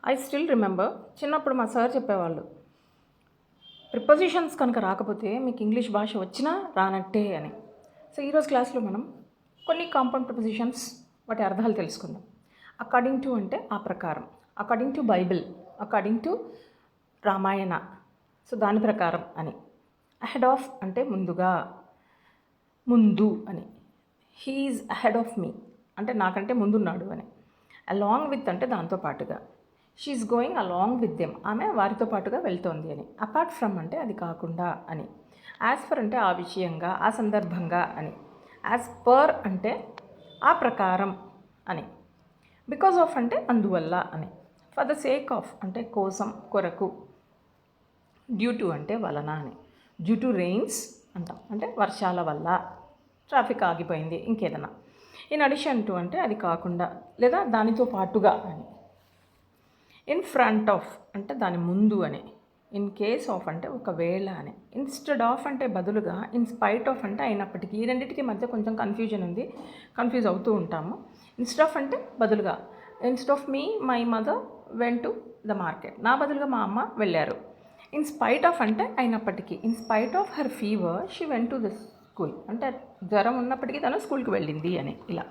I still remember చిన్నప్పుడు మా sir చెప్పేవాళ్ళు, ప్రిపోజిషన్స్ కనుక రాకపోతే మీకు ఇంగ్లీష్ భాష వచ్చినా రానట్టే అని. సో ఈరోజు క్లాస్లో మనం కొన్ని కాంపౌండ్ ప్రిపోజిషన్స్ వాటి అర్థాలు తెలుసుకుందాం. అకార్డింగ్ టు అంటే ఆ ప్రకారం, according to Bible, according to Ramayana, so దాని ప్రకారం అని. అహెడ్ ఆఫ్ అంటే ముందుగా, ముందు అని. హీఈస్ అహెడ్ ఆఫ్ మీ అంటే నాకంటే ముందున్నాడు అని. అలాంగ్ విత్ అంటే దాంతో పాటుగా. She is going along with them, ఆమె వారితో పాటుగా వెళ్తోంది అని. అపార్ట్ ఫ్రమ్ అంటే అది కాకుండా అని. యాజ్ ఫర్ అంటే ఆ విషయంగా, ఆ సందర్భంగా అని. యాజ్ పర్ అంటే ఆ ప్రకారం అని. బికాజ్ ఆఫ్ అంటే అందువల్ల అని. ఫర్ ద సేక్ ఆఫ్ అంటే కోసం, కొరకు. డ్యూ టు అంటే వలన అని. డ్యూ టు రెయిన్స్ అంటాం అంటే వర్షాల వల్ల, ట్రాఫిక్ ఆగిపోయింది, ఇంకేదైనా. ఇన్ అడిషన్ టు అంటే అది కాకుండా లేదా దానితో పాటుగా అని. ఇన్ ఫ్రంట్ ఆఫ్ అంటే దాని ముందు అని. ఇన్ కేస్ ఆఫ్ అంటే ఒకవేళ అని. ఇన్స్టెడ్ ఆఫ్ అంటే బదులుగా. ఇన్ స్పైట్ ఆఫ్ అంటే అయినప్పటికీ. ఈ రెండింటికి మధ్య కొంచెం కన్ఫ్యూజన్ ఉంది, కన్ఫ్యూజ్ అవుతూ ఉంటాము. ఇన్స్టెడ్ ఆఫ్ అంటే బదులుగా. Instead of me my mother went to the market, నా బదులుగా మా అమ్మ వెళ్ళారు. ఇన్ స్పైట్ ఆఫ్ అంటే అయినప్పటికీ. In spite of her fever she went to the school అంటే జ్వరం ఉన్నప్పటికీ తను స్కూల్కి వెళ్ళింది అని. ఇలా